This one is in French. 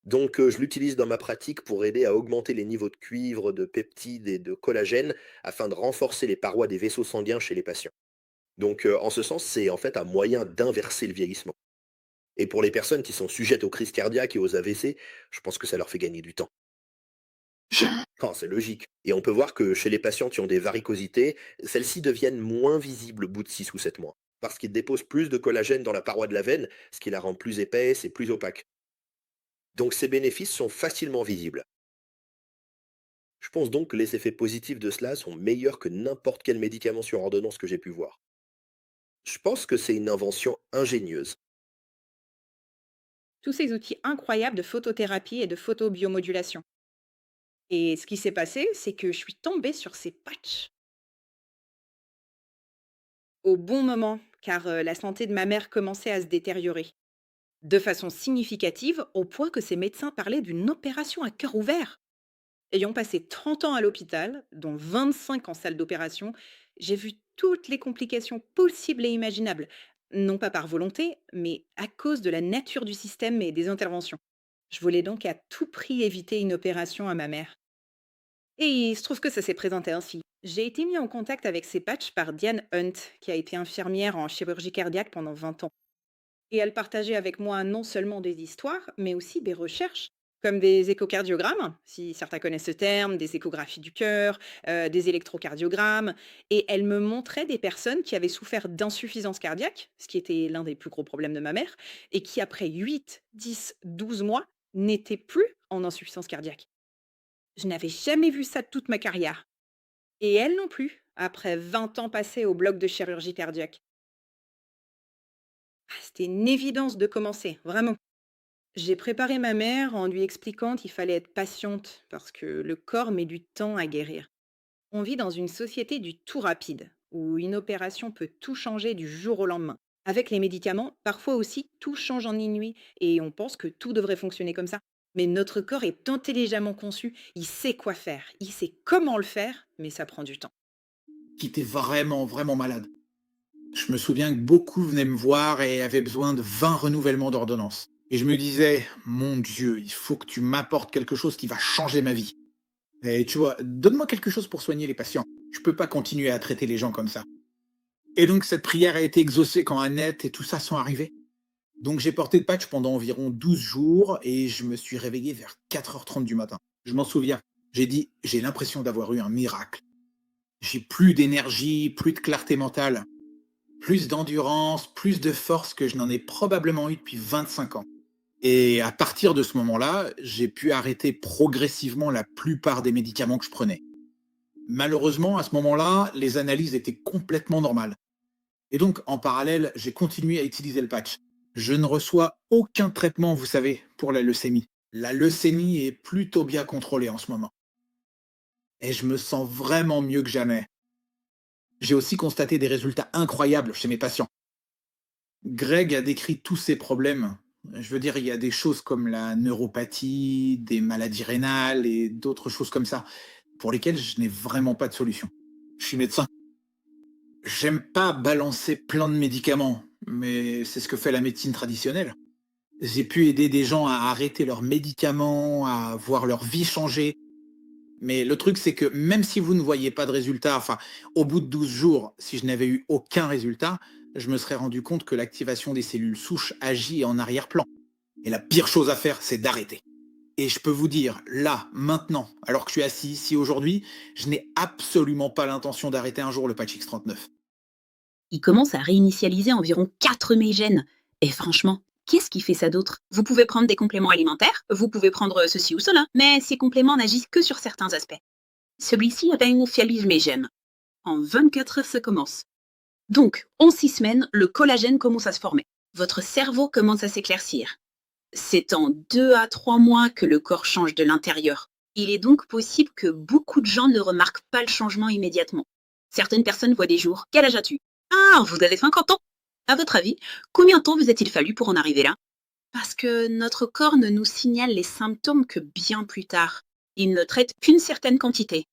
Donc, je l'utilise dans ma pratique pour aider à augmenter les niveaux de cuivre, de peptides et de collagène afin de renforcer les parois des vaisseaux sanguins chez les patients. Donc, en ce sens, c'est en fait un moyen d'inverser le vieillissement. Et pour les personnes qui sont sujettes aux crises cardiaques et aux AVC, je pense que ça leur fait gagner du temps. Oh, c'est logique. Et on peut voir que chez les patients qui ont des varicosités, celles-ci deviennent moins visibles au bout de 6 ou 7 mois. Parce qu'ils déposent plus de collagène dans la paroi de la veine, ce qui la rend plus épaisse et plus opaque. Donc ces bénéfices sont facilement visibles. Je pense donc que les effets positifs de cela sont meilleurs que n'importe quel médicament sur ordonnance que j'ai pu voir. Je pense que c'est une invention ingénieuse. Tous ces outils incroyables de photothérapie et de photobiomodulation. Et ce qui s'est passé, c'est que je suis tombée sur ces patchs au bon moment, car la santé de ma mère commençait à se détériorer. De façon significative, au point que ces médecins parlaient d'une opération à cœur ouvert. Ayant passé 30 ans à l'hôpital, dont 25 en salle d'opération, j'ai vu toutes les complications possibles et imaginables. Non pas par volonté, mais à cause de la nature du système et des interventions. Je voulais donc à tout prix éviter une opération à ma mère. Et il se trouve que ça s'est présenté ainsi. J'ai été mis en contact avec ces patchs par Diane Hunt, qui a été infirmière en chirurgie cardiaque pendant 20 ans. Et elle partageait avec moi non seulement des histoires, mais aussi des recherches, comme des échocardiogrammes, si certains connaissent ce terme, des échographies du cœur, des électrocardiogrammes. Et elle me montrait des personnes qui avaient souffert d'insuffisance cardiaque, ce qui était l'un des plus gros problèmes de ma mère, et qui après 8, 10, 12 mois n'étaient plus en insuffisance cardiaque. Je n'avais jamais vu ça de toute ma carrière. Et elle non plus, après 20 ans passés au bloc de chirurgie cardiaque. Ah, c'était une évidence de commencer, vraiment. J'ai préparé ma mère en lui expliquant qu'il fallait être patiente parce que le corps met du temps à guérir. On vit dans une société du tout rapide, où une opération peut tout changer du jour au lendemain. Avec les médicaments, parfois aussi, tout change en une nuit et on pense que tout devrait fonctionner comme ça. Mais notre corps est intelligemment conçu, il sait quoi faire, il sait comment le faire, mais ça prend du temps. Qui était vraiment, vraiment malade. Je me souviens que beaucoup venaient me voir et avaient besoin de 20 renouvellements d'ordonnance. Et je me disais, mon Dieu, il faut que tu m'apportes quelque chose qui va changer ma vie. Et tu vois, donne-moi quelque chose pour soigner les patients. Je peux pas continuer à traiter les gens comme ça. Et donc cette prière a été exaucée quand Annette et tout ça sont arrivés. Donc j'ai porté le patch pendant environ 12 jours et je me suis réveillé vers 4h30 du matin. Je m'en souviens. J'ai dit, j'ai l'impression d'avoir eu un miracle. J'ai plus d'énergie, plus de clarté mentale, plus d'endurance, plus de force que je n'en ai probablement eu depuis 25 ans. Et à partir de ce moment-là, j'ai pu arrêter progressivement la plupart des médicaments que je prenais. Malheureusement, à ce moment-là, les analyses étaient complètement normales. Et donc, en parallèle, j'ai continué à utiliser le patch. Je ne reçois aucun traitement, vous savez, pour la leucémie. La leucémie est plutôt bien contrôlée en ce moment. Et je me sens vraiment mieux que jamais. J'ai aussi constaté des résultats incroyables chez mes patients. Greg a décrit tous ces problèmes. Je veux dire, il y a des choses comme la neuropathie, des maladies rénales et d'autres choses comme ça, pour lesquelles je n'ai vraiment pas de solution. Je suis médecin. J'aime pas balancer plein de médicaments, mais c'est ce que fait la médecine traditionnelle. J'ai pu aider des gens à arrêter leurs médicaments, à voir leur vie changer. Mais le truc, c'est que même si vous ne voyez pas de résultat, enfin, au bout de 12 jours, si je n'avais eu aucun résultat, je me serais rendu compte que l'activation des cellules souches agit en arrière-plan. Et la pire chose à faire, c'est d'arrêter. Et je peux vous dire, là, maintenant, alors que je suis assis ici aujourd'hui, je n'ai absolument pas l'intention d'arrêter un jour le patch X39. Il commence à réinitialiser environ 4 mégènes. Et franchement, qu'est-ce qui fait ça d'autre? Vous pouvez prendre des compléments alimentaires, vous pouvez prendre ceci ou cela, mais ces compléments n'agissent que sur certains aspects. Celui-ci réinitialise mes gènes. En 24 heures, ça commence. Donc, en 6 semaines, le collagène commence à se former. Votre cerveau commence à s'éclaircir. C'est en 2 à 3 mois que le corps change de l'intérieur. Il est donc possible que beaucoup de gens ne remarquent pas le changement immédiatement. Certaines personnes voient des jours. Quel âge as-tu? Ah, vous avez 50 ans. À votre avis, combien de temps vous a-t-il fallu pour en arriver là? Parce que notre corps ne nous signale les symptômes que bien plus tard. Il ne traite qu'une certaine quantité.